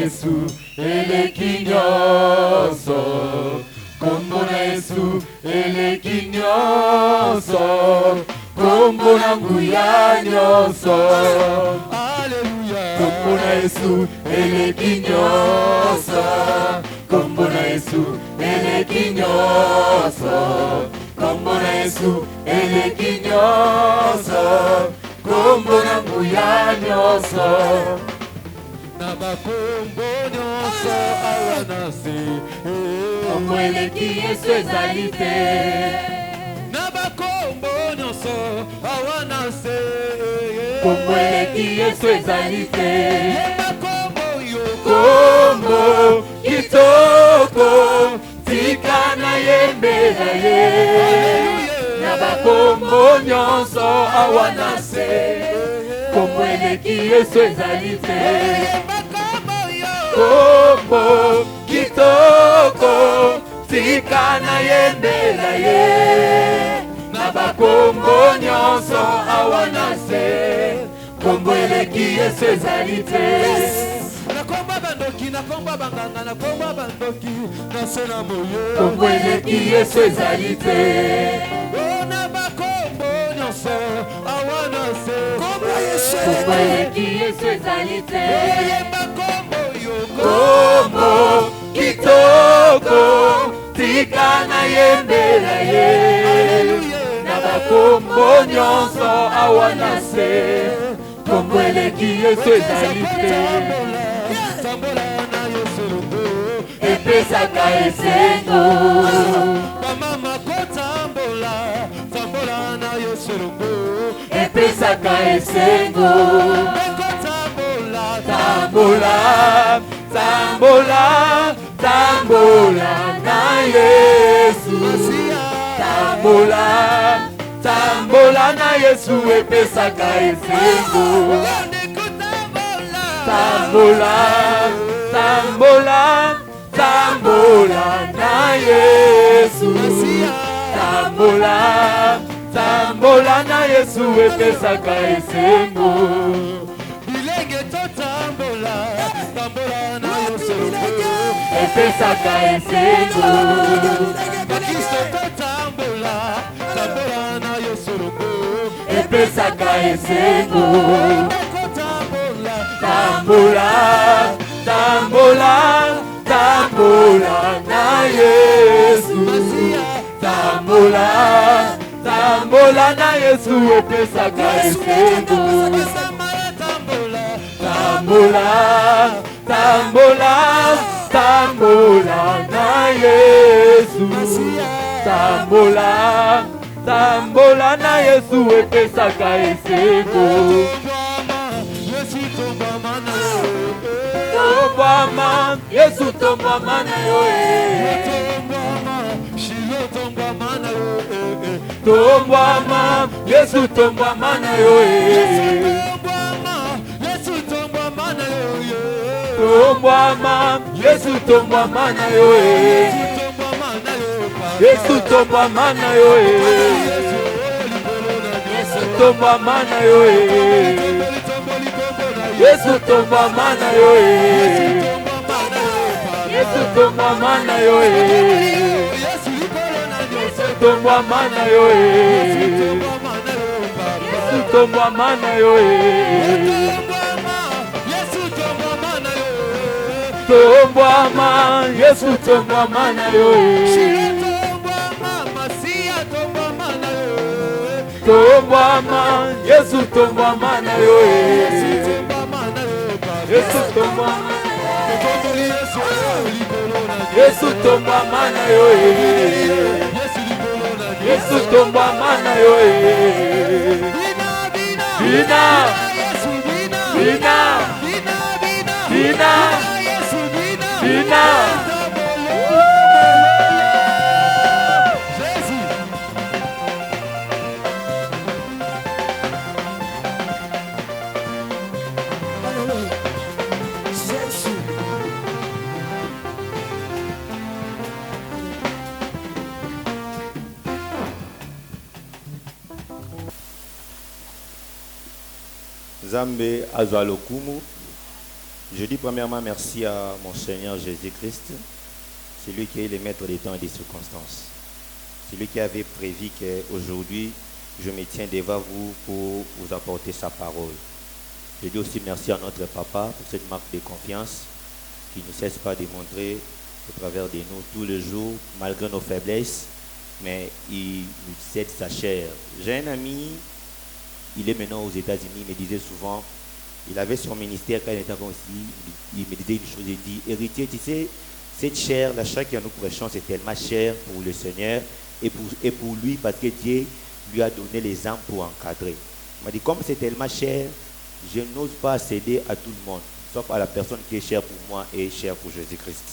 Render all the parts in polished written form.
Yesu eleki nyonso, kombo na Yesu eleki nyonso, kombo na nguya nyonso. Alléluia. Kombo na Yesu eleki nyonso, kombo na Yesu eleki nyonso, kombo na Yesu eleki nyonso, kombo na nguya nyonso. Na bakombo nyonso awanase, kombo eleki Yesu ezali te. Na bakombo nyonso awanase, kombo eleki Yesu ezali te. Kombo kitoko tika na yembela ye. Na bakombo nyonso awanase, kombo eleki Yesu ezali te. Kombo kitoko tika na yembela ye. Na bakombo nyonso awanase, kombo eleki Yesu ezali te. Nakomba bandoki, nakomba banganga, nakomba bandoki, nasona moyo, kombo eleki Yesu ezali te. Na bakombo nyonso awanase, kombo eleki Yesu ezali te. Kombo kitoko tika na yembela ye. Na bakombo nyonso awanase, kombo eleki Yesu ezali te. Epesaka esengo, bamama kotambola, tambola na Yesu. Epesaka esengo, kotambola, tambola, tambola, tambola na Yesu. Tambola, tambola na Yesu. Epesaka esengo, tambola, tambola, tambola na Yesu. Tambola, tambola na Yesu. Epesaka esengo. Bilenge to tambola, tambola na Yesu. Epesaka esengo. Kristo to tambola, tambola na Yesu. Epesaka esengo. Tambola, tambola, tambola na Yesu. Tambola, tambola na Yesu. Epesaka esengo. Tambola, tambola, tambola na Yesu. Tambola, tambola na Yesu. Epesaka esengo. Tombama, Yesu tombama na yo tombama, Yesu tombama na yo tombama, Yesu tombama na yo Yesu tombama na yo Yesu tombama na yo Yesu tombama na yo Yesu tombama na yo Yesu tombama na yo Yesu tombama na yo tombama Yesu tombama na yo tombama Yesu tombama na yo Yesu tombama Yesu tombama na yo Yesu tombama na yo Bina Bina Bina Bina Zambe azwa lokumu Je dis premièrement merci à mon Seigneur Jésus-Christ. C'est lui qui est le maître des temps et des circonstances. C'est lui qui avait prévu qu'aujourd'hui, je me tiens devant vous pour vous apporter sa parole. Je dis aussi merci à notre papa pour cette marque de confiance qui ne cesse pas de montrer au travers de nous tous les jours, malgré nos faiblesses, mais il nous cède sa chair. J'ai un ami, il est maintenant aux États-Unis, il me disait souvent, il avait son ministère quand il était avant ici, il me disait une chose, il dit, héritier, tu sais, cette chair, la chair que nous prêchons, c'est tellement cher pour le Seigneur et pour lui, parce que Dieu lui a donné les âmes pour encadrer. Il m'a dit, comme c'est tellement cher, je n'ose pas céder à tout le monde, sauf à la personne qui est chère pour moi et chère pour Jésus-Christ.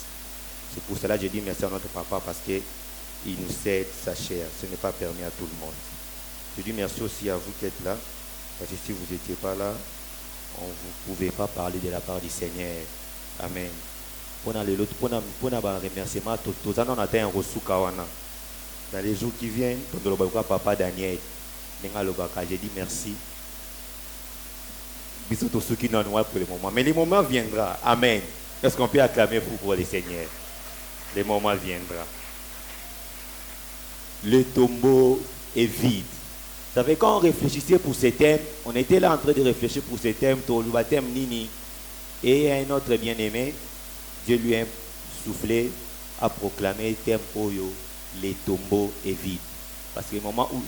C'est pour cela que je dis merci à notre papa, parce qu'il nous cède sa chair. Ce n'est pas permis à tout le monde. Je dis merci aussi à vous qui êtes là, parce que si vous n'étiez pas là, on ne pouvait pas parler de la part du Seigneur. Amen. Pour un remerciement, tous on a un reçu kawana. Dans les jours qui viennent, papa Daniel, j'ai dit merci. Bisous tous ceux qui n'ont pas pour le moment. Mais le moment viendra. Amen. Est-ce qu'on peut acclamer pour le Seigneur? Le moment viendra. Le tombeau est vide. Vous savez, quand on réfléchissait pour ces thèmes, on était là en train de réfléchir pour ces thèmes, thème Nini, et un autre bien-aimé, Dieu lui a soufflé à proclamer thème Oyo, les tombeaux est vide. Parce que le moment où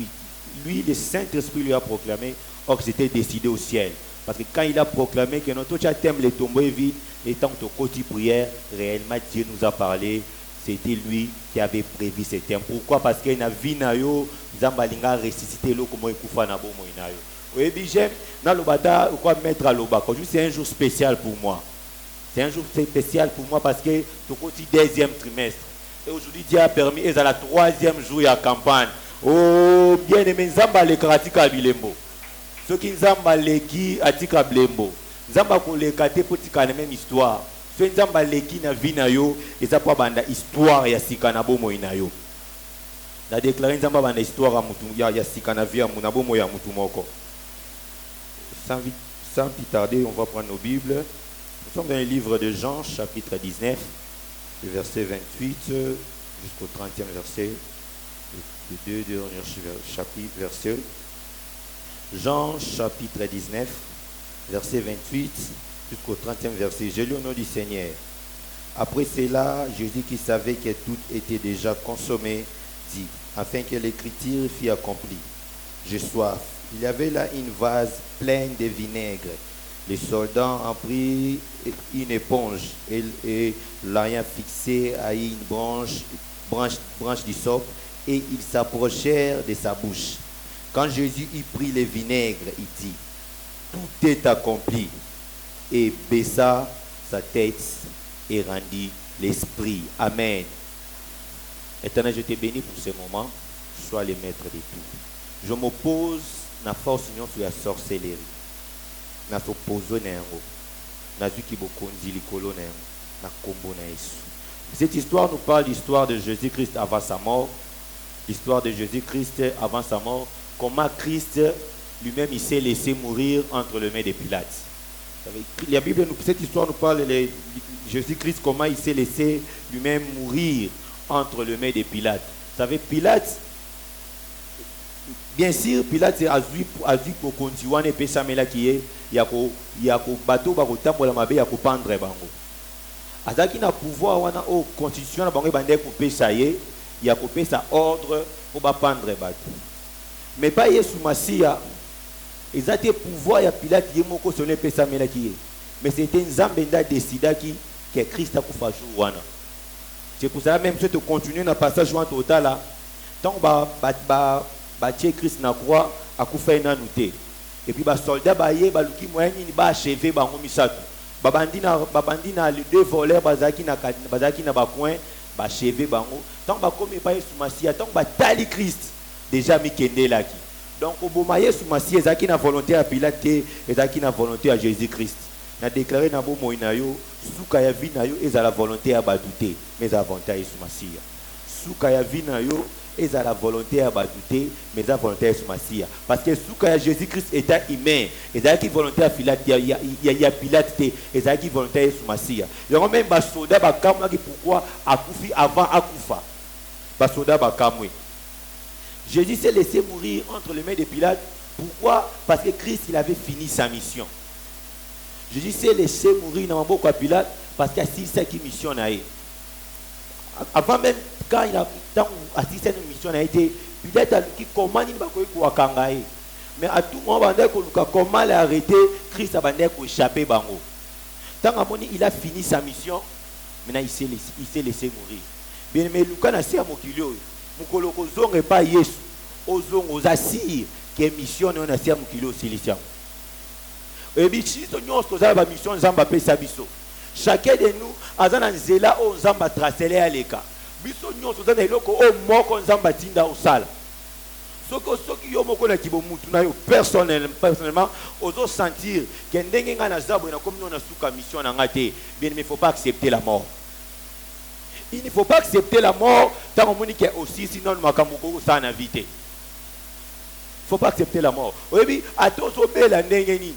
lui, le Saint-Esprit lui a proclamé, or c'était décidé au ciel. Parce que quand il a proclamé que notre thème, les tombeaux est vide, étant au côté prière, réellement Dieu nous a parlé. C'était lui qui avait prévu ce thème. Pourquoi? Parce qu'il a vu Nayo, Zambalinga ressuscité l'eau comme il koufa na bo moinayo. Oui, j'aime, dans le bata, quoi mettre à l'oba. C'est un jour spécial pour moi. C'est un jour spécial pour moi parce que c'est au deuxième trimestre. Et aujourd'hui, Dieu a permis, et c'est la troisième jour de la campagne. Oh, bien aimé, Zamba le karatika bilembo. Ceux qui Zamba le ki atika blembo. Zamba ko le kate pour tika la même histoire. Ceux qui Zamba le ki na vinayo, et ça pour banda histoire ya sika na bomo inayo. La déclaré Zamba banda histoire ya sika na via na bomo ya mutu moko. Sans plus tarder, on va prendre nos Bibles. Nous sommes dans le livre de Jean, chapitre 19, verset 28 jusqu'au 30e verset. Les deux derniers chapitres, versets. Jean, chapitre 19, verset 28 jusqu'au 30e verset. Je lis au nom du Seigneur. Après cela, Jésus qui savait que tout était déjà consommé, dit, afin que l'écriture fût accomplie. J'ai soif. Il y avait là une vase pleine de vinaigre. Les soldats ont pris une éponge et l'ayant fixée à une branche d'hysope, et ils s'approchèrent de sa bouche. Quand Jésus eut pris le vinaigre, il dit, tout est accompli, et baissa sa tête et rendit l'esprit. Amen. Éternel, je te bénis pour ce moment. Sois le maître de tout. Je m'oppose à la force union sur la sorcellerie. Na s'oppose na zuki bokonzi likolo na kombo na Yesu. Cette histoire nous parle de l'histoire de Jésus-Christ avant sa mort. L'histoire de Jésus-Christ avant sa mort. Comment Christ lui-même il s'est laissé mourir entre les mains de Pilate. La Bible, cette histoire nous parle de Jésus-Christ, comment il s'est laissé lui-même mourir entre les mains de Pilate. Vous savez, Pilate, bien sûr, Pilate a vu pour continuer à pécher mais qui est il y a bateau bakotambola mabe ya kopendre bango. Azaki na pouvoir wana o constitution na bango bande ko pécha ye ya ko pécha ordre pour ba pendre bateau. Mais pas Yesu Masia, ils ont pouvoir ya Pilate yemoko sonné pécha mais qui est. Mais c'était Nzambenda décida que Christ a kufa jour wana. C'est pour ça même si tu continues dans passage joint total là, tant ba Christ na croix a kufa na nouté. Et puis les soldats baye baluki moyen ni ba achever bango misato. Babandi na les deux voleurs bazaki na ba coin ba achever bango. Tant ba comme pas Yesu Masia, tant ba tali Christ déjà mi kende laki. Donc au boma Yesu Masia ezaki na volonté à Pilate, ezaki na volonté à Jésus-Christ. Na déclaré na bo moina yo suka ya vi na yo ezala volonté à badouter, mais avantage Yesu Masia. Suka ya vi na yo et à la volonté à douter, mais à la volonté à Massia. Parce que sous que Jésus-Christ était humain, et à qui volonté à Pilate, il y a Pilate, et à qui volonté à Massia. Il y a même des soldats qui pourquoi Akoufi avant Akoufa. Des soldats qui Jésus s'est laissé mourir entre les mains de Pilate. Pourquoi? Parce que Christ il avait fini sa mission. Jésus s'est laissé mourir dans le Pilate parce qu'il a assisté à une mission. Avant même, quand il a assisté à une mission, Pilate a dit comment il va échapper. Mais à tout moment, comment il a arrêté, Christ a échappé. Tant qu'il a fini sa mission, maintenant il s'est laissé mourir. Bien, mais Lucas n'a pas mokilio. Mukoloko zonge pas Yesu. Ozongo zasir que mission on a sia mokilio siliciam. Et bien, si nous avons une mission, nous avons fait ça. Chacun de nous a un zéla où nous avons tracé les aleka. Nous avons un loko au mot qu'on a tinda au sale. Ce qui est au na kibomutu na yo personnellement, ozo sentir que ndenge nga na zabo na comme nous na suka mission na ngate. Bien, mais il ne faut pas accepter la mort. Il ne faut pas accepter la mort tant qu'on dit aussi sinon makamoko ça na vite. Il ne faut pas accepter la mort. Oui, à tous au bel ndenge ni.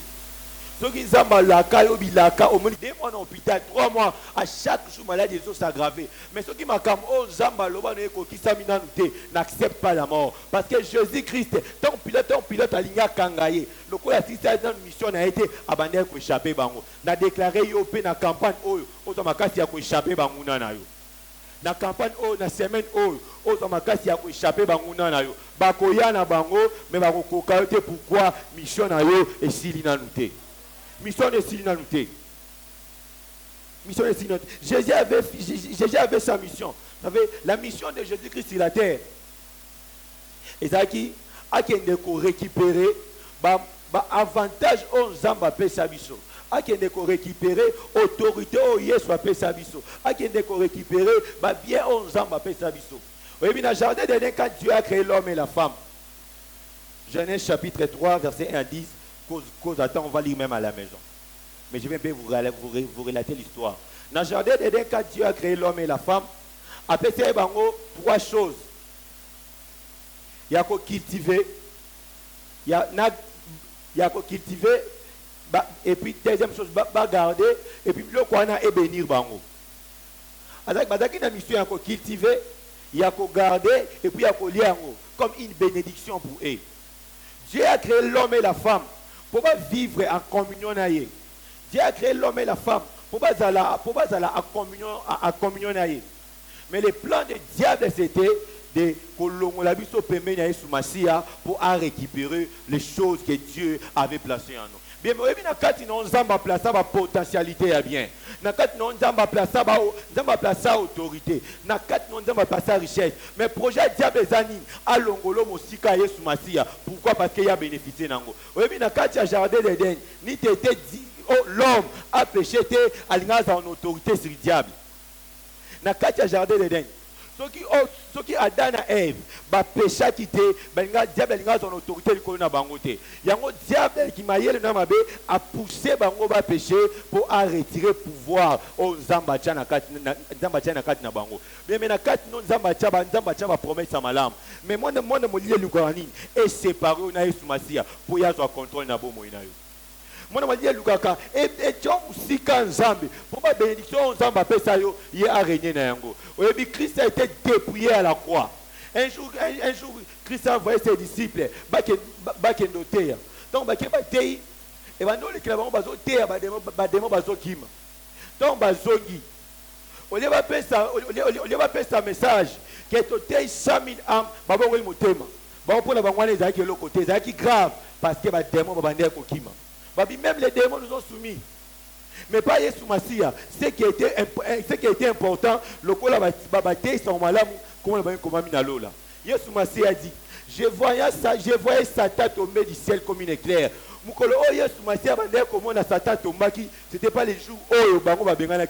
Ceux qui ont malaka, bilaka, au moins 2 mois en hôpital, 3 mois, à chaque jour, maladie des os s'aggraver. Mais ceux qui m'ont dit, oh, Zamba, n'acceptent pas la mort. Parce que Jésus-Christ, ton pilote a ligné à Kangaye. Le coup, la mission a été abandonnée pour échapper. Il a déclaré, il y a une campagne, il a échappé. Na campagne na semaine makasi ya échapper banguna na yo bakoya na bango mais bakokoka te pourquoi mission na yo esili na nuté mission esili na nuté mission esili na Jésus avait sa mission. Vous savez la mission de Jésus-Christ sur la terre ezaki akende ko récupérer ba avantage on zamba pe sabiso. A qui est récupérer autorité au Yesu appelle sa biso. A qui est récupérer bah bien 11 ans appelle sa biso. Oui, mais dans le jardin d'Éden quand Dieu a créé l'homme et la femme. Genèse chapitre 3 verset 1 à 10 cause attends on va lire même à la maison. Mais je vais bien vous relater l'histoire. Dans le jardin d'Éden quand Dieu a créé l'homme et la femme, après ça il y a 3 choses. Il y a qu'à cultiver, il y a qu'à cultiver. Et puis deuxième chose garder et puis le quoi na bénir bango avec badaki na mission yako cultiver yako garder et puis yako liango comme une bénédiction pour eux. Dieu a créé l'homme et la femme pour vivre en communion na ye. Dieu a créé l'homme et la femme pour pas aller en communion na ye. Mais le plan du diable c'était de kolongola biso pembe na Yesu Masia pour récupérer les choses que Dieu avait placées en nous. Bien, mais na kati non zamba placer ba potentialité ya bien. Na kati non zamba placer autorité. Na kati non zamba placer richesse. Mais projet diable ezani alongolo mosika Yesu Masia. Pourquoi? Parce qu'il y a bénéficié nango. Oui, na kati ya jardin d'Éden, ni t'était dit l'homme a péché te alinga en autorité sur le diable. Na kati ya jardin d'Éden. Ceux qui Adam et Ève, ba péché qui te, benga diable linga son autorité likolo na bango te. Yango diable qui maïe na mabe a poussé bango ba péché pour retirer pouvoir au nzamba tcha na kati na bango. Mais na kati non nzamba tcha ba promesse à malam. Mais moi mo lié lukanini et séparé na Yesu Masia pour ya so contrôle na bomo ina yo. Moi je dis lukaka et tu usika nzambe pour ma bénédiction nzamba pesa yo ye a régné na yango. Oyebi Christ a été dépouillé à la croix. Un jour Christ a envoyé ses disciples bakendo teya. Donc bakeba tei et bando le clabon bazo teya bademo bazo kima. Donc bazongi. On va pesa message que to tei 100,000 âmes babongo motema. Ba pour la bangwana ezaki le côté ezaki grave parce que bademo babande ko kima. Même les démons nous ont soumis. Mais pas Yesu Masia. Ce qui était important, le coup là, son malam, comment minalola. Yesu Masia a dit, je voyais Satan tomber du ciel comme une éclair. Mukolo oh Yesu Masia bandé comment na Satan tombaki, c'était pas les jours où bango ba bengana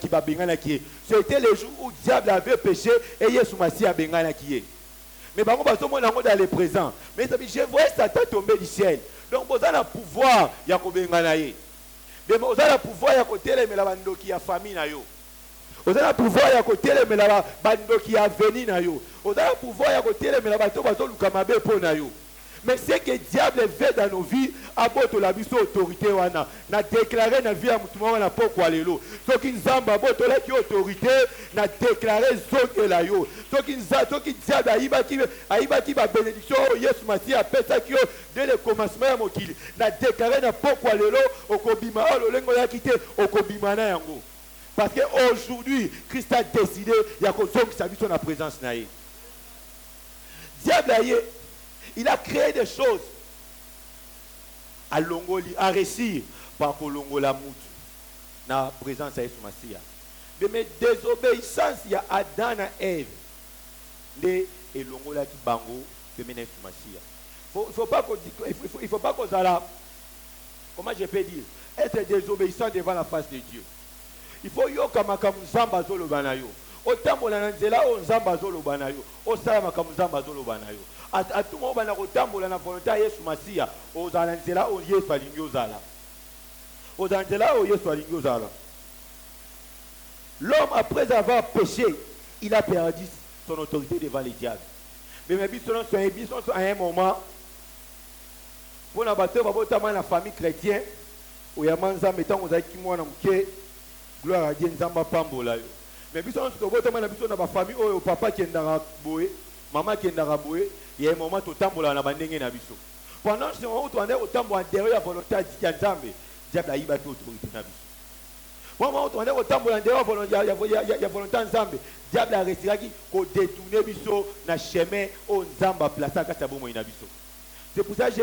ki. C'était les jours où diable avait péché et Yesu Masia bengana ki. Mais bango ba somo nango dans le présent. Mais je voyais Satan tomber du ciel. Donc vous avez le pouvoir ya kobengana ye. Mais vous avez le pouvoir ya kotele mais la bandoki ya famille na yo. Vous avez le pouvoir à côté de la bande qui a venu na yo. Vous avez le pouvoir à côté de la bateau bateau lukamabe pour na yo. Mais c'est que le diable fait dans nos vies, à boto la biso autorité wana, na déclaré na vie à mutumwa na pokwa lelo. So ki nzamba boto la ki autorité, na déclaré zote la yo. So ki diable aiba ki ba bénédiction Yesu Masi a pesa ki yo dès le commencement ya mokili. Na déclaré na pokwa lelo okobima o lengo ya kité okobima na yango. Parce qu'aujourd'hui, Christ a décidé, il y a qu'on sa vie sur la présence naïe. Diable il a créé des choses à Longoli, à réussir par Kolongola Mout, dans la présence de Yesu Masia. Mais désobéissance, il y a Adam et Ève. Et Longola qui bango, de Yesu Masia. Il ne faut pas qu'on s'ala. Comment je peux dire? Être désobéissant devant la face de Dieu. Il faut yo kamaka muzamba zolo banayo. Otambola na nzela o nzamba zolo banayo. Osala makamu nzamba zolo banayo. Atuma bana kotambola na volonté ya Yesu Masia. Ozala nzela o Yesu alingi ozala. Ozala nzela o Yesu alingi ozala. L'homme après avoir péché, il a perdu son autorité devant les diables. Mais même si à un moment pour na bateau babotama na famille chrétienne, oyamanza metango zaki mwana mke gloire à Dieu nzamba pambola yo. Mais biso on se botama na biso na ba famille oyo papa qui ndara boye, maman qui ndara boye, il y a un moment to tambola na bandenge na biso. Pendant ce moment on est au tambo en derrière la volonté de Nzambe, diable aiba to autorité na biso. Moment on est au tambo en derrière la volonté de Nzambe, diable a resiraki ko détourner biso na chemin au Nzamba placer kata bomo na biso. C'est pour ça que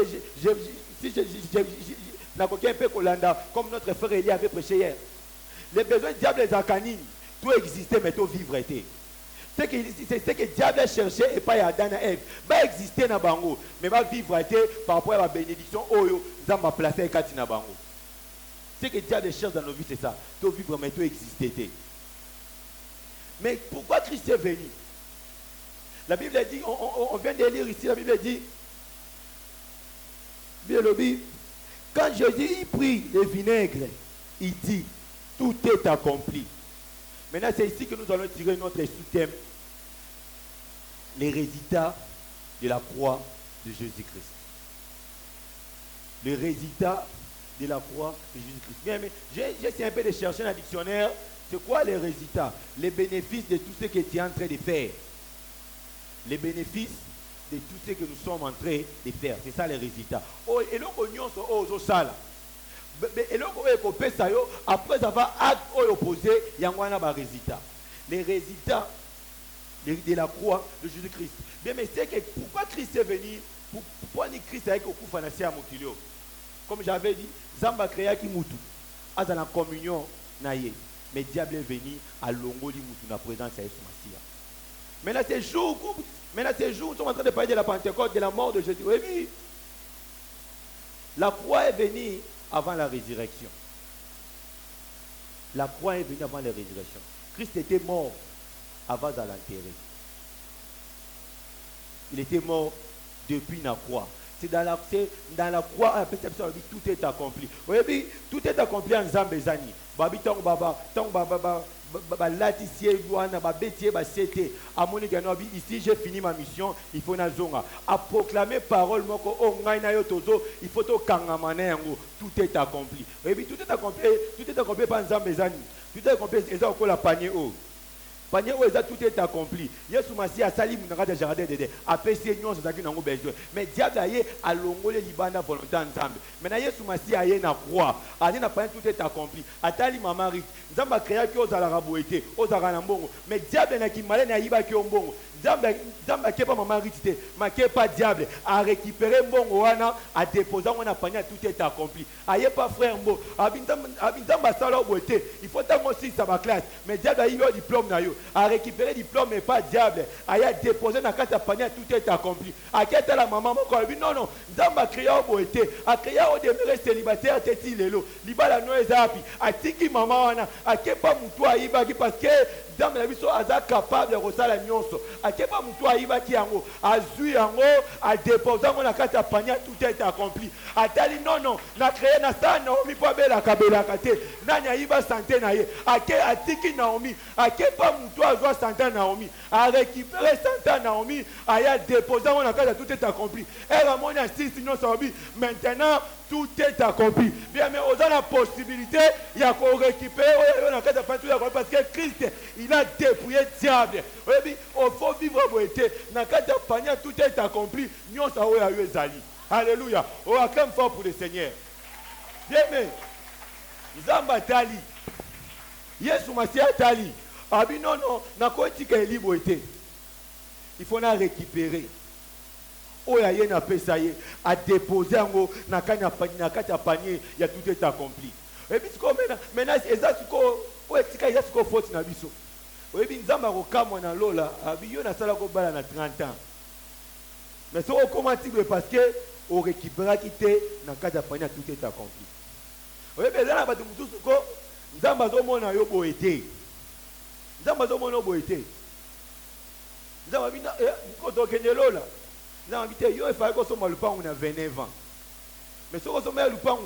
n'a aucun peu Kolanda comme notre frère Elie avait prêché hier. Les besoins du diable, les arcanines, tout existait, mais tout vivre était. C'est que le diable cherchait et pas Adam et Ève. Va exister dans Bango, mais va vivre était par rapport à la bénédiction. Oyo, ça m'a placé dans Bango. C'est que le diable cherche dans nos vies, c'est ça. Tout vivre, mais tout existait. Mais pourquoi Christ est venu? La Bible dit, on vient de lire ici, la Bible dit, quand Jésus prit le vinaigre, il dit, tout est accompli. Maintenant, c'est ici que nous allons tirer notre sous-thème. Les résultats de la croix de Jésus-Christ. Les résultats de la croix de Jésus-Christ. Bien, mais j'ai essayé un peu de chercher dans le dictionnaire. C'est quoi les résultats? Les bénéfices de tout ce que tu es en train de faire. Les bénéfices de tout ce que nous sommes en train de faire. C'est ça les résultats. Oh, et donc, on au sale. Et donc, après avoir acte opposé, il y a un résultat. Les résultats de la croix de Jésus-Christ. Bien, mais c'est que pourquoi Christ est venu? Pourquoi Christ est venu? Comme j'avais dit, Zamba créa qui moutou. À la communion, naïe. Mais le diable est venu à Longoli moutou dans la présence de Yesu Masia. Maintenant, ces jours, nous sommes en train de parler de la Pentecôte, de la mort de Jésus. Oui, la croix est venue avant la résurrection. La croix est venue avant la résurrection. Christ était mort avant de l'enterrer. Il était mort depuis la croix. C'est dans la croix, tout est accompli. Oui, tout est accompli en Zambézani. Babi tong baba latissier douana ba betier ba c'était à mon ganobi ici j'ai fini ma mission, il faut na zonga à proclamer parole moko o ngai na yo tozo, il faut to kangamana yango, tout est accompli. Oui, tout est accompli par Zambézani. Tout est accompli et ça ko la panier o. Panier où tout est accompli. Yesu Masia sali munanga de jardin de après ces nyons ça qui n'ont besoin. Mais diable a longolé libanda volonté ensemble. Maintenant Yesu Masia a na croix. A na pas tout est accompli. Atali mama rit. Nzamba créa ki ozala raboete, ozala na mbongo. Mais diable na ki malé na yiba ki mbongo. Nzamba ke pas mama rit te, ma ke pas diable a récupérer mbongo wana, a déposer wana panier tout est accompli. Aye pas frère mbo. Abinzamba sala oboete. Il faut tant aussi ça va classe. Mais diable a eu diplôme na yo. A récupérer diplôme mais pas diable. A déposer dans la panier tout est accompli. A quête la maman non Nzamba créé au été. A créé au demeuré célibataire teti lelo. Libala no ezapi. A tiki maman wana. A kepa mutu aibaki parce que dans la vie aza capable de resala nyonso. A Akepa mutu ayibaki yango, azui yango, a déposé yango na kati ya panier, tout est accompli. Atali non, na créé na sa Naomi po bela kabela kate, nani ayiba santé na ye. Ake atiki Naomi, akepa mutu azwa santé Naomi, a récupéré santé Naomi, aya déposé yango na kati ya tout est accompli. Elle a monné ainsi sinon ça dit maintenant tout est accompli. Bien mais on a la possibilité il y a qu'on récupérer parce que Christ il a dépouillé diable. Il faut vivre beauté. Dans quatre panier tout est accompli. Nous ça a eu ezali. Alléluia. On a quand même fort pour le Seigneur. Bien mais Zamba tali. Yesu Masia tali. Abi non na ko tika libre beauté. Il faut la récupérer. Oya ye na pesa ye a déposer ngo na kanya panier ya tout est accompli. Et puis maintenant ezasuko o etika ezasuko faute na biso. Et puis nzamba ko kamwa na lola abiyo na sala ko bala na 30 ans. Mais so o commenti parce que o récupérer quitter na kanya panier tout est accompli. Et puis là ba mutu suko nzamba zo mona yo boete. Nzamba zo mona boete. Nzamba bina ko to kenelola. Nous avons dit que il fallait que nous lupangu na 29 ans. Mais si nous avons lupangu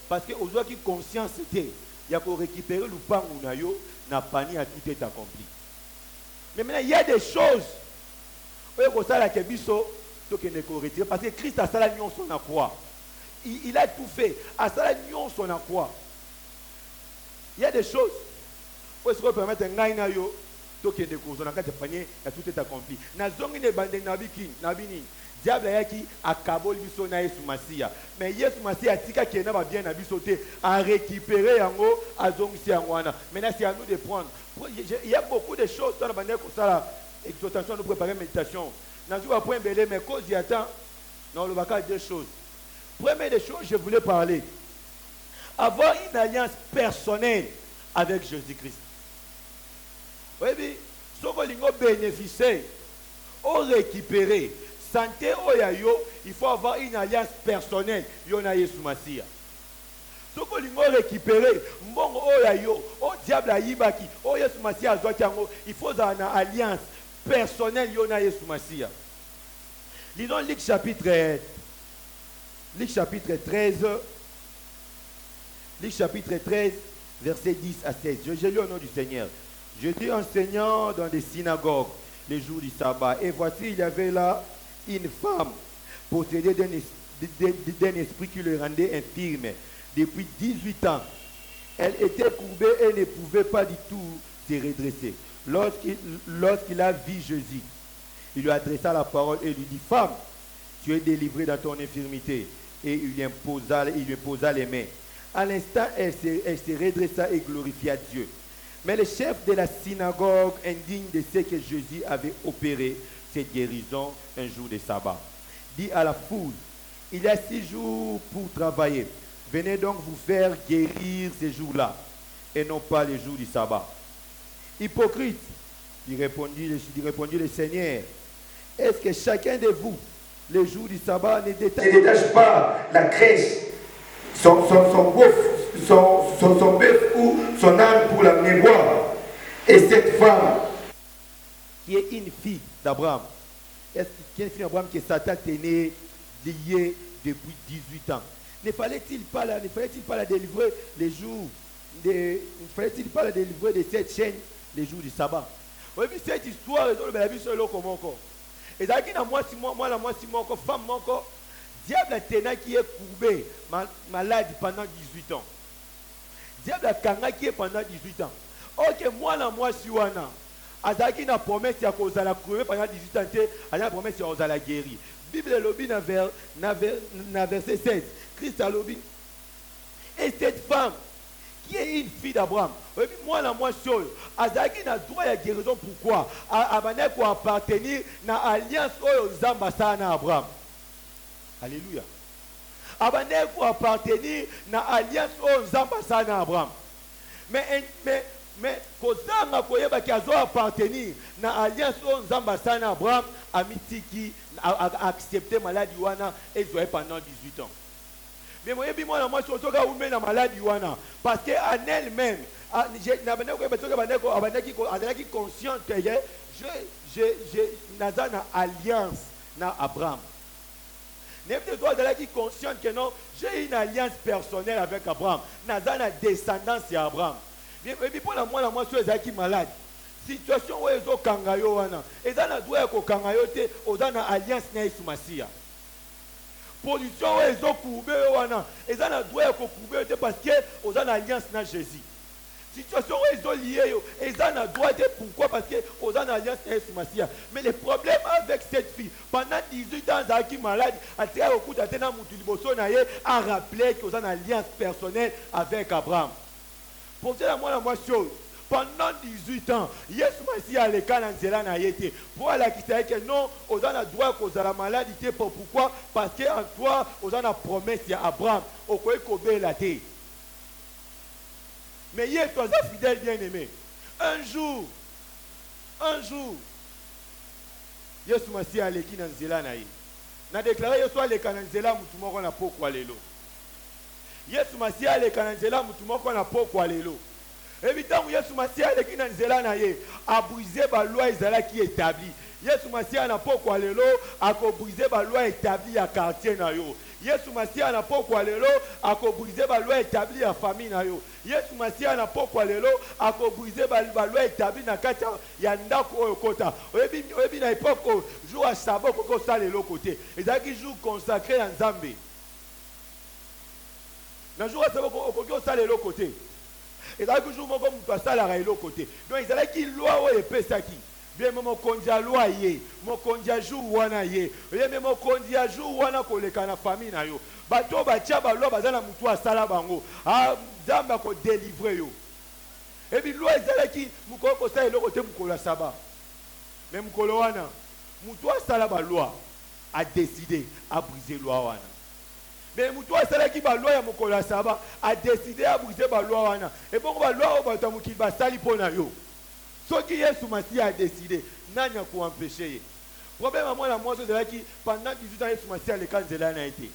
parce que aujourd'hui conscience était, il y a pour récupérer lupangu na yo na pani à tout est accompli. Mais maintenant il y a des choses que ça la kebiso to que ne ko retirer parce que Christ a ça la nion son croix. Il a tout fait. À ça la nion son croix. Il y a des choses où est-ce qu'on peut permettre ngai na yo to que ne ko na kati panier à tout est accompli. Na zongi ne bande na biki na bini. Diable yaki akaboli biso na Yesu Masia. Mais Yesu Masia tika kena ba bien na biso te a récupérer yango azongisi yango wana. Maintenant c'est à nous de prendre. Il y a beaucoup de choses dans la bande comme ça la exhortation nous préparer méditation. Dans un point belé mais cause y attend. Non, le baka deux choses. Première des choses je voulais parler. Avoir une alliance personnelle avec Jésus-Christ. Oui, mais si vous bénéficier, ou récupérer, santé oyayo, il faut avoir une alliance personnelle. Yona Yesu Masia. Si vous récupérer, mbongo oyayo, o diable ayibaki, o Yesu Masia azwakiango, il faut avoir une alliance personnelle. Yona Yesu Masia. Lisons Luc chapitre 13. Luc chapitre 13, versets 10 à 16. Je lis au nom du Seigneur. J'étais enseignant dans des synagogues les jours du sabbat. Et voici, il y avait là une femme possédée d'un esprit qui le rendait infirme depuis 18 ans. Elle était courbée et ne pouvait pas du tout se redresser. Lorsqu'il a vu Jésus, il lui adressa la parole et lui dit, « Femme, tu es délivrée dans ton infirmité. » Et il lui imposa les mains. À l'instant, elle se redressa et glorifia Dieu. Mais le chef de la synagogue, indigne de ce que Jésus avait opéré, cette guérison un jour de sabbat, dit à la foule, il y a 6 jours pour travailler. Venez donc vous faire guérir ces jours-là, et non pas les jours du sabbat. Hypocrite, il répondit le Seigneur, est-ce que chacun de vous, les jours du sabbat, ne détache pas la crèche, son bœuf ou son âne pour l'amener boire? Et cette femme, qui est une fille d'Abraham, est-ce qu'il y a une fille d'Abraham que Satan tenait liée depuis 18 ans? Ne fallait-il pas la délivrer les jours ne fallait-il pas la délivrer de cette chaîne les jours du sabbat? Oui, cette histoire est dans le vie sur le comment. Et ça qui n'a moi la femme encore, diable a tenu qui est courbé, malade pendant 18 ans. Diable a kanga qui est pendant 18 ans. Ok, moi si wana. Azaki na promesse ya ko la courbé pendant 18 ans, a promesse ya ozala guéri. Bible lobi na verset 16. Christ a lobi. Et cette femme qui est une fille d'Abraham. Moi seul. Azaki na droit ya guérison pourquoi? Abane ko appartenir na alliance oyo Nzamba sana Abraham. Alléluia. Abane ko appartenir na alliance oyo Nzamba sana Abraham. Mais kozanga koyeba ki azo appartenir na alliance oyo Nzamba sana Abraham amitiki a accepté maladie wana et zoé pendant 18 ans. Mais moi je suis na maladie wana parce que en elle-même consciente que naza na alliance na Abraham. N'importe toi qui conscient que non, j'ai une alliance personnelle avec Abraham. Naza na descendance à Abraham. Et puis pour la moi suis qui malade. Situation où ils ont kangayo wana. Ils ont droit ko kangayo te, ils ont alliance na Yesu Masia. Position où ils ont courbé wana. Ils ont droit ko courbé te parce que ils ont alliance na Jésus. Situation où ils ont lié, ils ont droit de pourquoi parce que ils ont alliance na Yesu Masia. Mais le problème avec cette fille, pendant 18 ans elle qui malade, elle a au coup d'atteindre mutu liboso na ye a rappelé qu'ils ont alliance personnelle avec Abraham. Pour cela moi chose. Pendant 18 ans, Yesu Masia a le cas dans Zéla na yete. Pour la qui sait que non, on a le droit qu'on a la maladie. Pourquoi? Parce qu'en toi, on a la promesse à Abraham. On peut cober la terre. Mais hier, toi, fidèle bien-aimé. Un jour, Yesu Masia a le cas dans Zéla na yete. Na déclaré Yesu a le cas dans Zéla, mutumoko na pokwa lelo. Yesu Masia a le cas dans Zéla, mutumoko na pokwa lelo. Évidemment, Yesu Masia qui dans Zéla na ye a brisé la loi Israël qui est établie. Yesu Masia n'a pas quoi lelo a brisé la loi établie à quartier na yo. Yesu Masia n'a pas quoi lelo a brisé la loi établie à famille na yo. Yesu Masia n'a pas quoi lelo a brisé la loi établie na kata ya ndako kota. Oyebi na époque jour à sabbat ko ça le côté. Et ça qui jour consacré à Nzambe. Na jour à sabbat ko ça le côté. Et là, toujours, mon comme ça, la l'autre côté. Donc, ils allaient qui loi ou épais qui. Bien, mon condia loi yé, mon condia jour wana yé. Bien, mon condia jour wana ko le kana famille na yo. Bato batia ba loi bazana mutu asala bango. Ah, zamba ko délivrer yo. Et puis loi ils allaient qui mukolo ko ça l'autre côté mukolo saba. Mais mukolo wana mutu asala ba loi a décidé à briser loi wana. Mais mutua sala qui ba loi ya mokola saba a décidé à briser ba loi wana. Et bon ba loi ba tamuki ba sali pona yo. Ce qui Yesu Masia a décidé, nanya ko empêcher. Problème à moi la moi c'est qui pendant 18 ans Yesu Masia le kan zela na été.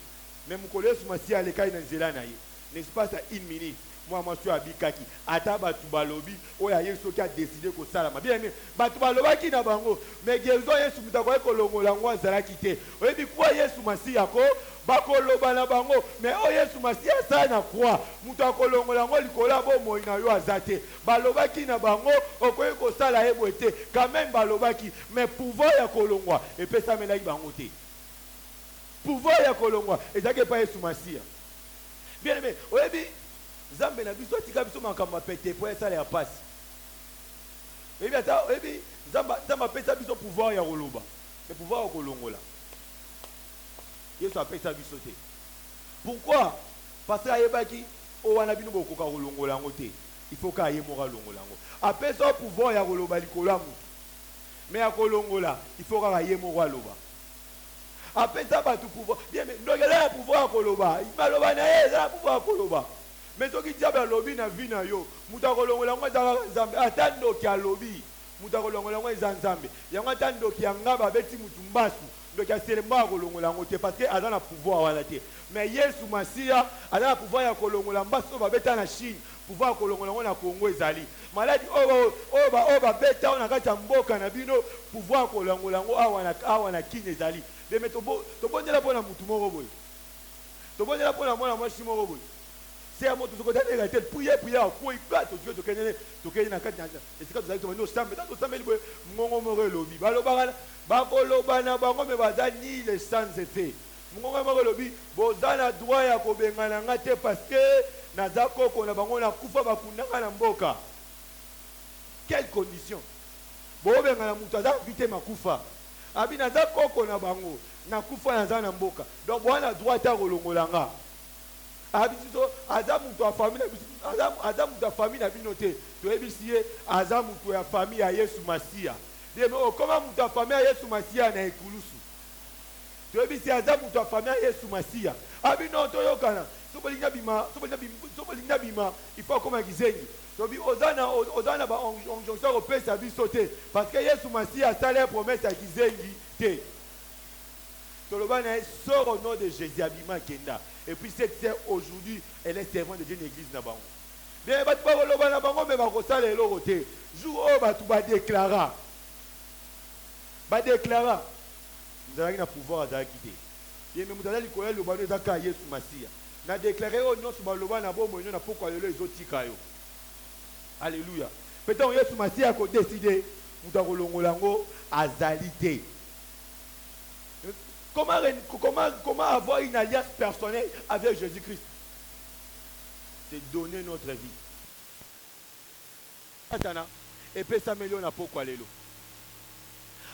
Mais mokolo Yesu Masia le kan na zela na ye. N'est-ce pas ça une minute. Moi je suis à Bikaki. Ata batu balobi oya Yesu qui a décidé ko sala. Bien mais batu baloba ki na bango. Mais gezo Yesu mutako ko longola ngwa zala kité. Oyebi kwa Yesu Masia ko bakoloba na bango mais o Yesu Masia ça na croix mutu akolongola ngo likola bo moina yo azate balobaki na bango okoyi ko sala ebo ete quand même balobaki mais pouvoir ya kolongwa et pe ça melaki bango te pouvoir ya kolongwa ezake pa Yesu Masia bien aimé oyebi Zambe na biso tika biso makamba pété pour ça ya passe oyebi ata oyebi Zamba pesa biso pouvoir ya koloba le pouvoir ya kolongola Yesu appelle ça bisoté. Pourquoi? Parce que ayebaki o wana bino bokoka kolongola ngote. Il faut ka yemora longola ngo. Appelle ça pouvoir ya koloba likola mu. Mais ya kolongola, il faut ka yemora loba. Appelle ça ba tout pouvoir. Bien mais donc là pouvoir koloba. Il maloba na ye là pouvoir koloba. Mais ce qui diable lobi na vie na yo. Muta kolongola ngo za Nzambe. Atando ki alobi. Muta kolongola ngo za Nzambe. Yango atando ki ngaba beti mutu mbasu. Donc il y a seulement kolongola ngote parce que azana pouvoir wala te. Mais Yesu Masia azana pouvoir ya kolongola mbaso ba beta na Chine, pouvoir kolongola ngo na Congo ezali. Maladi ba beta na kati ya mboka na bino pouvoir kolongola ngo awa na Kine ezali. Mais to bondela pona mutu moko boy. To bondela pona mwana mwasi moko boy. C'est à moi tout ce côté de la tête prier quoi il peut to kenene na kati na. Et c'est quand vous allez tomber au sambe dans sambe libo mongo moko lobi. Balobana bakoloba na bango me bazani le sans effet. Mongo moko lobi bozana droit ya kobengana ngate parce que nazako ko na bango na kufa bakundanga na mboka. Quelles conditions? Bo bengana mutu aza vite makufa. Abi nazako ko na bango na kufa na za na mboka. Donc bwana droit ta kolongolanga. Abito azamu to famille azamu to famille na binote to ebisie azamu to ya famille ya Yesu Masia de mais comment mutu famille ya Yesu Masia na ekulusu to ebisie azamu to famille ya Yesu Masia abino to yokana sobolinga bima il faut comme gizengi to bi ozana ba onjonction au pesa bisote parce que Yesu Masia a la promesse à gizengi te Tolobana sort au nom de Jésus Abima Kenda. Et puis cette sœur aujourd'hui, elle est servante de Dieu dans l'église Nabango. Mais batu ba kolobana bango mais ba kosala eloko te. Jour o batu ba déclara. Ba déclara. Nous allons pouvoir à quitter. Et nous allons connaître le ballon d'Aka Yesu Masia. Na déclaré au nom sur Baloba na bon moyen na pourquoi les autres tikayo. Alléluia. Peut-être Yesu Masia a décidé nous allons longolango azalité. Comment avoir une alliance personnelle avec Jésus-Christ? C'est donner notre vie. Et puis ça m'améliore na pourquoi les lots.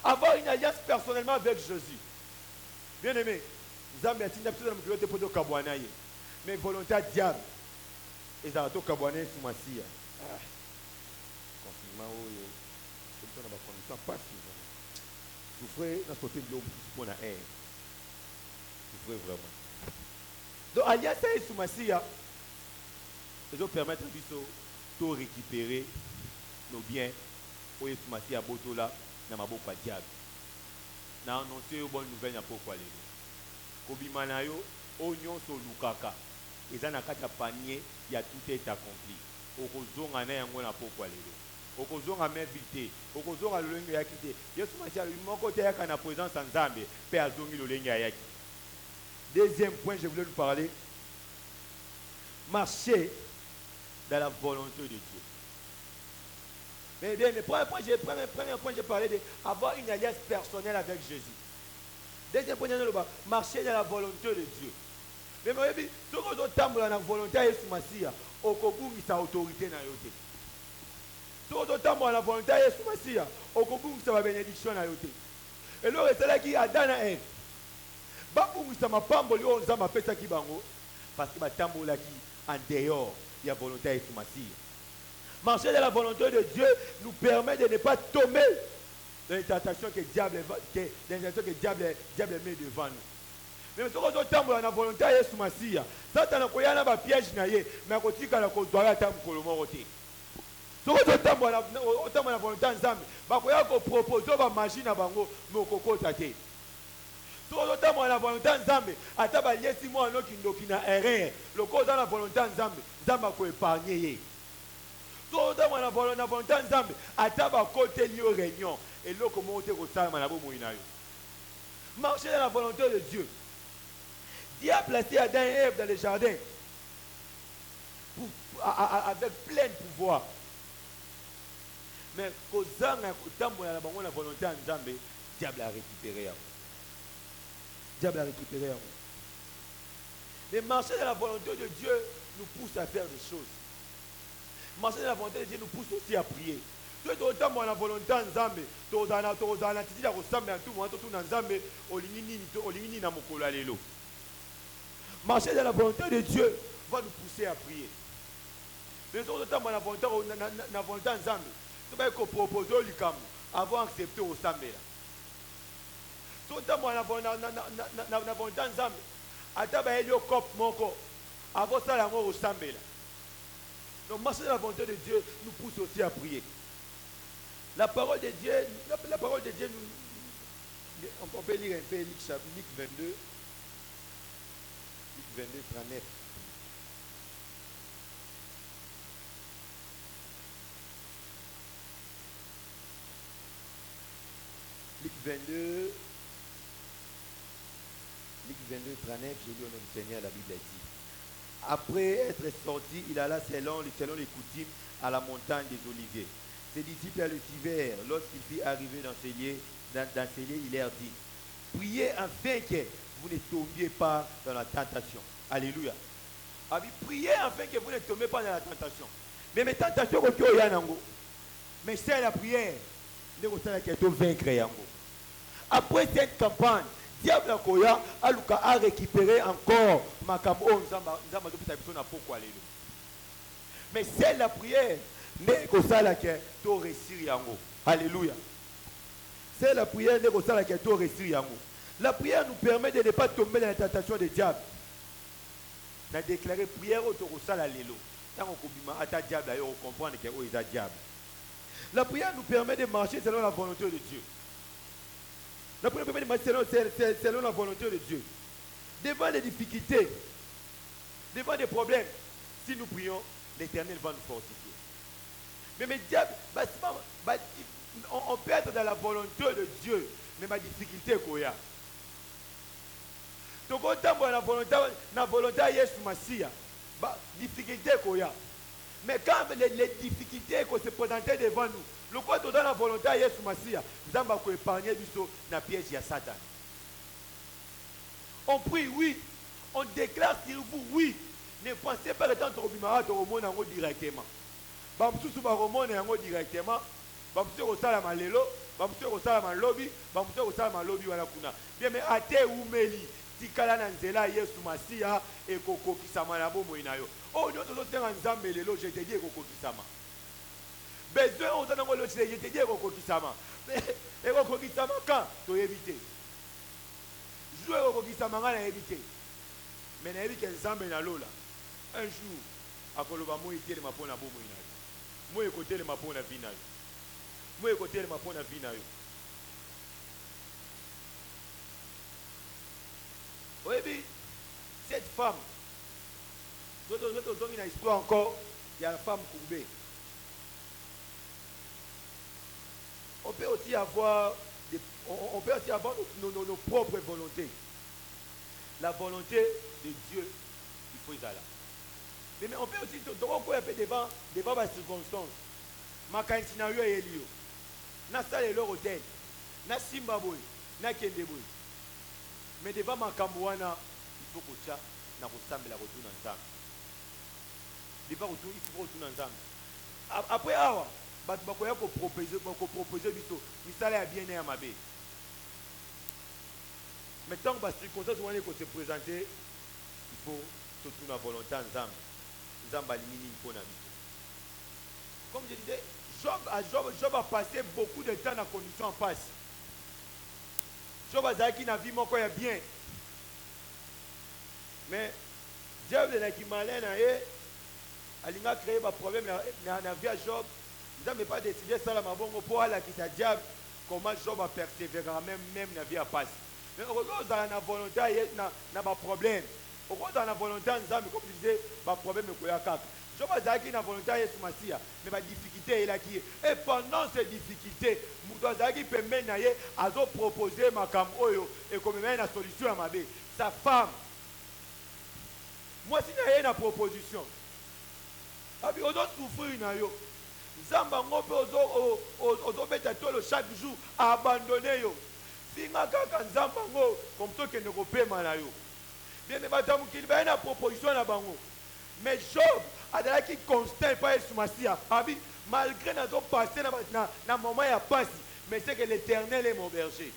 Avoir une alliance personnellement avec Jésus. Bien aimé, nous avons dit que mais volontaire diable. Et ça va tout cabouaner sous ma scie. Confinement, c'est une condition pas si. Souffrez dans ce côté de l'eau pour la haine. Souffrez vraiment. Donc, alliance sous ma scie, ça va permettre de récupérer nos biens. Pour sous ma scie à Botola, dans ma bouche diable. Na annoncer une bonne nouvelle na pourquoi les Kobimanayo oignon so lukaka eza na kati ya panier ya tout est accompli okozonga na yango na pourquoi les okozonga mevité okozonga lolenge ya kité Yesu Masia moko te yaka na présence en Nzambe pe azongi lolenge ya yaki. Deuxième point, je voulais nous parler, marcher dans la volonté de Dieu. Mais bien, le premier point, j'ai parlé d'avoir une alliance personnelle avec Jésus. Deuxième point, marcher dans la volonté de Dieu. Mais moi, si vous avez la volonté de Jésus Masia, au Kobu, il a autorité dans yoté. Si vous avez la volonté de Jésus Masia, au Kobu, il a bénédiction dans yoté. Et là, c'est là qui a dans la haine. Babu, il m'a pas emboli, on m'a fait ça qui bango. Parce que ma tambola qui en dehors, il y a volonté de Jésus Masia. Marcher dans la volonté de Dieu nous permet de ne pas tomber dans les tentations que le diable met devant nous. Mais si on tombe dans la volonté de Jésus Masia, Satan a créé un piège, mais il a construit un temple colomoroté. Si on tombe dans la volonté de Dieu, il a proposé une machine à bango, mais on a tate. Si on tombe dans la volonté de Dieu, il y a des gens qui n'ont rien. Le cause dans la volonté de Dieu, Dieu va épargner. Tout le monde a la volonté de Dieu. À table côté lié réunion. Et là, comment on te ressemble à la boue moïnayo. Marcher dans la volonté de Dieu. Dieu a placé Adam et Ève dans le jardin. Avec plein de pouvoir. Mais quand on a la volonté de Dieu, diable a récupéré. Diable a récupéré. Mais marcher dans la volonté de Dieu nous pousse à faire des choses. Marcher dans la volonté de Dieu nous pousse aussi à prier. Si tu as la volonté de Nzambe, tu as la volonté de Dieu. Marcher dans la volonté de Dieu va nous pousser à prier. Mais si tu as la volonté de Nzambe, tu vas proposer au Likam avant d'accepter au Sambé. Si tu as la volonté de Nzambe, tu vas cop moko avant ça la mort au Sambé. Donc marcher dans la volonté de Dieu nous pousse aussi à prier. La parole de Dieu, on peut lire un peu Luc 22, Luc 22, 39. Luc 22, 39, j'ai lu au nom du Seigneur, la Bible dit. Après être sorti, il alla selon les coutumes à la montagne des Oliviers. Ses disciples le suivirent. Lorsqu'il fut arrivé dans ces lieux, il leur dit, priez afin que vous ne tombiez pas dans la tentation. Alléluia. Priez afin que vous ne tombiez pas dans la tentation. Mais mes tentations, mais c'est la prière. Après cette campagne, diable a récupéré encore mais c'est la prière. Alléluia. C'est la prière. La prière nous permet de ne pas tomber dans la tentation du diable. On a déclaré prière au Torosala Lelo. Tant qu'on diable, on comprend que c'est diable. La prière nous permet de marcher selon la volonté de Dieu. La prière permet de marcher selon la volonté de Dieu. Devant les difficultés, devant des problèmes, si nous prions, l'Éternel va nous fortifier. Mais diable, on peut être dans la volonté de Dieu mais ma difficulté koya. Donc autant na volonté à Yesu Masia, difficulté koya. Mais quand les difficultés se présentaient devant nous, le quoi dans la volonté à Yesu Masia, nous avons épargné na piège à Satan. On prie, oui. On déclare sur vous, oui. Ne pensez pas que tant que vous avez directement. Bamsousu baromone yango directement. Bamsousu osala lelo, bamsousu osala lobby, bamsousu osala lobby wana kuna. Bien mais ate umeli tikala na nzela Yesu Masia e kokokisama na bomo inayo. Oh nyoto zotenga nzambe lelo, je te dis kokokisama. Besoin ozana ngolo je te dis kokokisama. Et kokokisama quand to éviter. Jouer kokokisama ngana éviter. Mais na éviter nzambe na lola. Un jour akoloba mo itele mapona bomo inayo. Moi écouter les mapons na vie na yo. Moi écouter les mapons na vie na yo. Oui, cette femme, nous avons une histoire encore, il y a la femme courbée. On peut aussi avoir nos propres volontés. La volonté de Dieu, il faut y aller. Mais on peut aussi devant les circonstances. Ma scénario est lié. Na salle leur hôtel. Na Simbaboy. Na Kendeboy. Mais devant ma Kambouana, il faut que tu na ressemble la retour ensemble. Devant retour, il faut retourner ensemble. Après awa, bakoya ko proposer biso. Misala ya bien à ma bé. Mais tant que les circonstances vont se présenter, il faut surtout la volonté ensemble. Comme je disais, Job a passé beaucoup de temps dans la condition en face. Job a dit qu'il a vu mon corps bien. Mais Job est malin, il a créé un problème dans la vie à Job. Il n'a pas décidé ça pour aller à Diable. Comment Job a persévéré même dans la vie à passe. Mais on regarde dans la volonté, il y a un problème. Au contraire, dans la volonté, comme je disais, le problème est qu'il y a un je vais dire qu'il y a une volonté à Yesu Masia, mais la difficulté est là qui est. Et pendant ces difficultés, Moutouazaki peut mener à proposer ma cam oyo et comme même la solution à ma bé. Sa femme. Moi, si il y a une proposition, on doit souffrir. Zamba ngope ozo chaque jour à abandonner yo. Finga kaka nzamba ngo comme toi que ne repema na yo. Bien mais batamu qu'il va une proposition na bango. Mais Job a dit qu'il constant pas Yesu Masia. Abi malgré nazo passer na moment ya passe, mais c'est que l'Éternel est mon berger.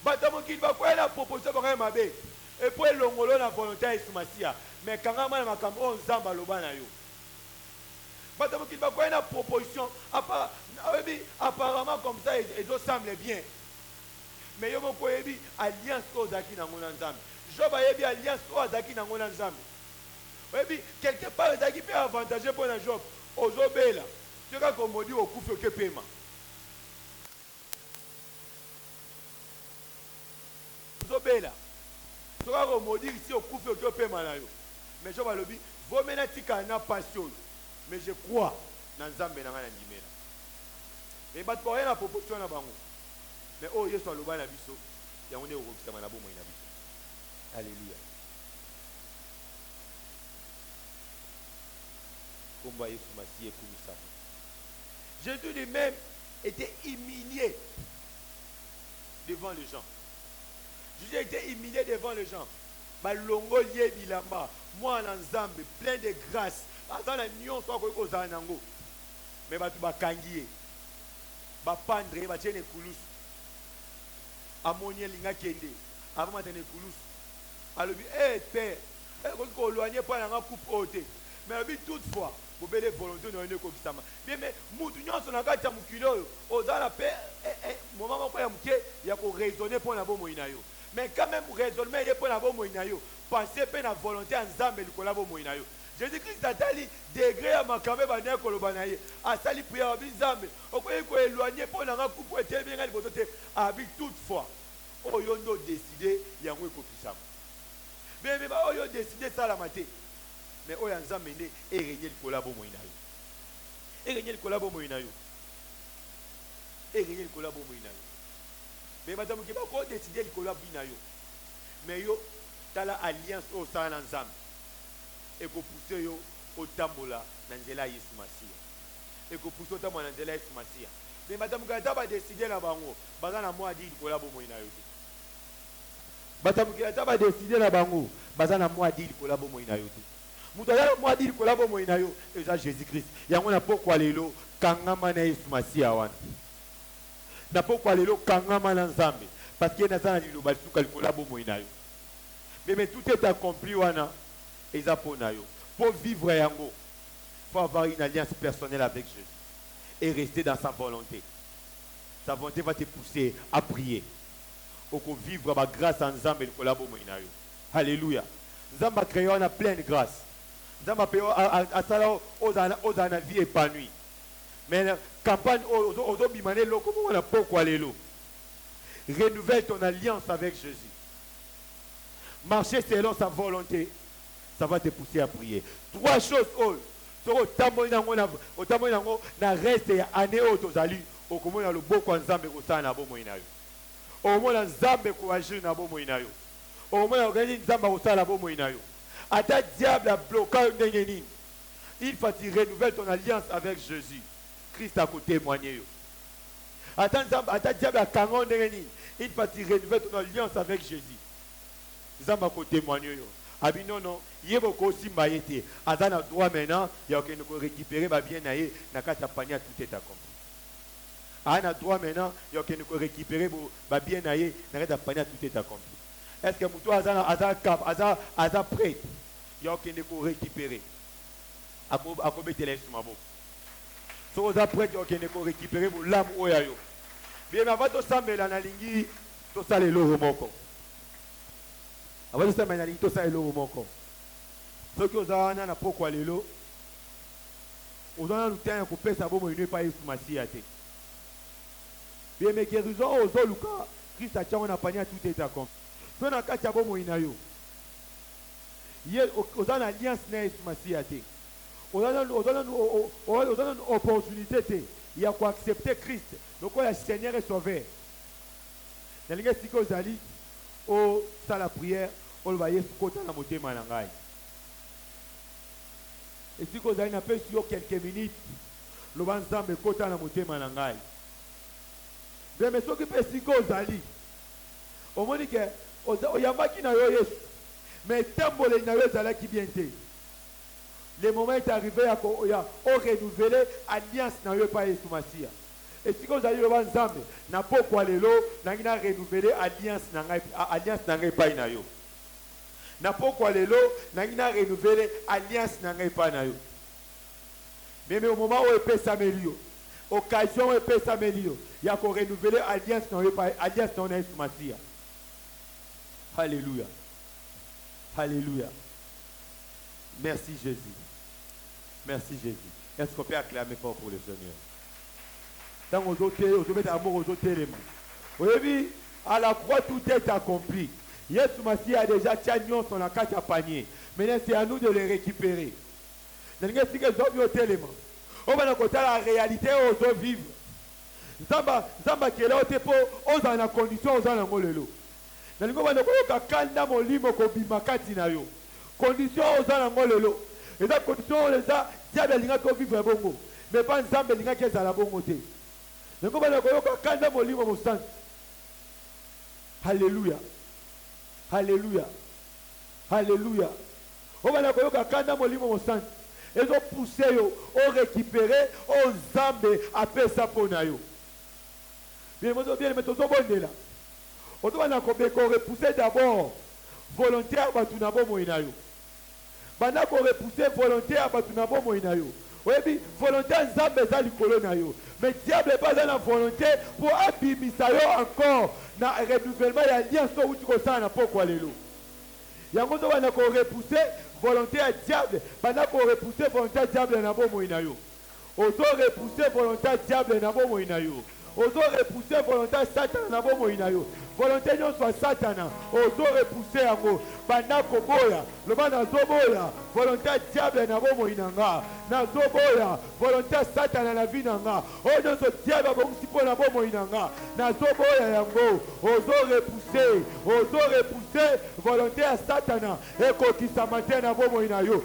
Batamu qu'il va quoi la proposition ba mabe. Et pour longolo na volonté Yesu Masia. Mais quand on a makambo on nzamba loba na yo. Batamu qu'il va quoi la proposition apparemment comme ça ils semble bien. Mais yo moko yebi alliance kozaki na ngona nzambe. Job a yebi alliance kozaki na ngona nzambe. Yebi quelque part ezaki pe avantageux pour na Job. Ozobela. Tu ka comme dit okufi okepema. Ozobela. Tu ka comme dit ici okufi okepema na yo. Mais Job a lobi vo mena tika na passion. Mais je crois na nzambe na ngana ndimela. Mais bat ko na proposition na bango. Mais oh Yesu aloba na biso ya on est au kisama na bomo ina biso. Alléluia. Komba Yesu Masia kumisama. Jésus lui-même était humilié devant les gens. Jésus était humilié devant les gens. Balongo lié bilamba, moi en nzambe plein de grâce. Azana nyon so ko kozana nango. Mais batu bakangiye. Ba pendre ba tiene kulusu. Amonie linga kende avant matene kulusu alobi père ko loigner pas na coupe haute mais alobi toutefois bobele volonté na yone ko bisama bien mais mutu nyonso na kati ya mukilo ozala pe moment moko ya muke ya ko raisonner pour na bomo inayo mais quand même raisonnement il est pour na bomo inayo penser pe na volonté en nzambe likola bomo inayo Jésus-Christ atali degré ya makambe bana koloba na ye asali prière abi nzambe okoyi ko éloigner pour na coupe ete bien ngali botote abi toutefois oyo ndo décider yango ekokisama mais oyo décider ça la maté mais oyo nzambe nde erégner likola bomo inayo erégner likola bomo inayo erégner likola bomo inayo Mais madame qui va quoi décider le collab binayo. Mais yo t'as la alliance au sein ensemble. Et que pousser yo au tambola nanzela Yesu Masia. Et que pousser au tambola nanzela Yesu Masia. Mais madame qui va décider la bango, bazana moi dit le collab au inayo. Madame qui va décider la bango, bazana moi dit le collab au inayo. Mutala moi dit le collab au inayo. Et ça Jésus-Christ. Yango na pourquoi lelo kangama na Yesu Masia wana. Na pourquoi lelo kangama na nzambe. Parce qu'il y a des gens qui ont été mais tout est accompli pour vivre yango. Il faut avoir une alliance personnelle avec Jésus et rester dans sa volonté. Sa volonté va te pousser à prier. Pour vivre ma grâce ensemble et le Alléluia. Nous avons créé une pleine grâce. Nous avons créé aux vie épanouie. Mais la campagne aux bimane lo comment on a pourquoi les lots. Renouvelle ton alliance avec Jésus. Marcher selon sa volonté, ça va te pousser à prier. Trois choses. Au tambour na reste ya année otozali okomona le boko nzambe ko sana bo moinayo. Au moins nzambe ko agir na bo moinayo. Au moins organiser nzamba ko sala bo moinayo. Ata diable a bloqué ndengeni. Il faut que tu renouvelles ton alliance avec Jésus. Christ a témoigné. Ata diable a kangon ndengeni. Il faut que tu renouvelles ton alliance avec Jésus. Nzamba ko témoigner. Abi non non, yebo ko simba yete. Azana droit maintenant, il y a que nous récupérer ba bien naé na kata pania tout est accompli. Ana droit maintenant, il y a que nous récupérer ba bien naé na kata pania tout est accompli. Est-ce que muto azana cap, azana prêt? Il y a que nous récupérer. Akobetele sumabo. So oza prêt, il y a que nous récupérer bo l'âme oyayo. Bien avant to sambela na lingi to sale lo moko. Avant de ça, il y a ça et l'eau moko. Ce que vous avez na pourquoi les lots, vous avez le temps pour faire ça bon, il n'est pas estimé. Bien mais guérison aux oluka, Christ a tient on a panier tout est accompli. So na kacha bon mo inayo. Hier aux alliance na estimé. Aux une opportunité il y a quoi accepter Christ. Donc le Seigneur est sauveur. Dans les cas que vous allez au ça la prière, on va y côté la montée manangai. Et si vous avez appelé sur quelques minutes, le banzambe côté la montée manangai. Bien mais ce qui peut si vous allez, au moins que au yamaki na yo Yesu, mais tambole na yo zala qui bienté. Le moment est arrivé à renouveler alliance na yo pa Yesu Masia. Et si vous allez le banzambe, na pourquoi lelo, na ngina renouveler alliance na ngai pa na yo. Na pourquoi lelo, na ngina renouveler alliance na ngai pa na yo. Mais au moment où epé samelio, occasion epé samelio, il y a qu'on renouveler alliance na yo pa alliance na Yesu Masia. Alléluia. Alléluia. Merci Jésus. Merci Jésus. Est-ce qu'on peut acclamer fort pour le Seigneur? Dans aux autres, mettre amour aux autres éléments. Vous voyez, à la croix, tout est accompli. Yesu Massi a déjà tenu son carte à panier. Maintenant, c'est à nous de les récupérer. Dans les autres éléments. On va la réalité aux autres vivre. Zamba qui est là, on a la condition, on a la molelo. Dans les autres, kanda molimo kobimakati na yo. Condition, on a la molelo. Et dans condition, on les a, diable linga ko vivre bongo. Mais pas Zamba linga qui est à la bongo te. Alléluia. Alléluia. Alléluia. On va la koyoka kanda molimo mo sant. Ils ont poussé yo, ont récupéré, ont zambé après ça pour nayo. Bien mais tout bon là. On doit na repousser d'abord volontaire batunabo moinayo. Bana ko repousser volontaire batunabo moinayo. Oui, volontaire zambé za likolo nayo. Mais diable n'est pas dans la volonté pour abimisa encore dans le renouvellement de l'alliance où tu as na pourquoi lelo. Yango to wana ko repousser volonté à diable, bana ko repousser volonté à diable na bo moinayo. Oto repousser volonté à diable na bo moinayo. ozo repousser volonté ya Satana na bomoi na yo. Volonté nyonso ya Satana ozo repousser yango banda koboya loba nazoboya volonté ya diable na bomoi na nga nazoboya volonté ya Satana na vie na nga oyo nyonso diable abongisi mpo na bomoi na nga nazoboya yango ozo repousser volonté ya Satana ekokisama te na bomoi na yo.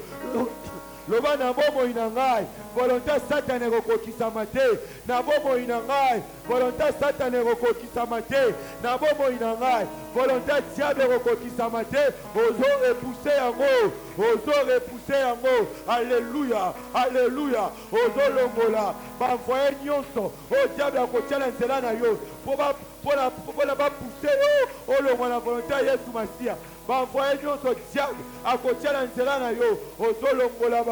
Loba na bomoi na ngai volonté Satana ekokisama te na bomoi na ngai volonté Satana ekokisama te na bomoi na ngai volonté diable ekokisama te ozo repousser yango alléluia alléluia ozo longola bavoye nyonso o diable akotiala nzela na yo mpona bapousser yo olongwa na volonté ya Yesu Masiya bavoye nyonso diable akotiala nzela na yo ozolongola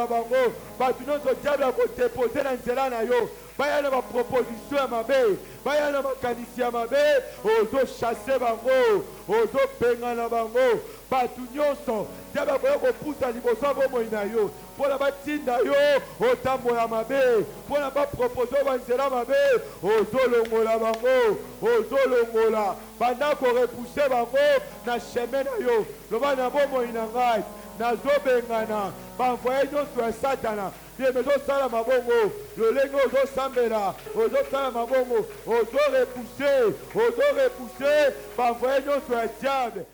bango bato nyonso diable akotepose na nzela na yo baya na baproposition ya mabe baya na makanisi ya mabe ozochasse bango ozopengana bango bato nyonso diable akoya kopusa liboso ya bomoi na yo mpona batinda yo otambola mabe mpona bapropose banzela mabe ozolongola bango ozolongola banda korepuse bango na chemin na yo loba na bomoi na ngai nazobengana banvoye nyonso ya Satana bien ozosala mabongo lolenge ozosambela ozosala mabongo ozorepousser banvoye nyonso ya diable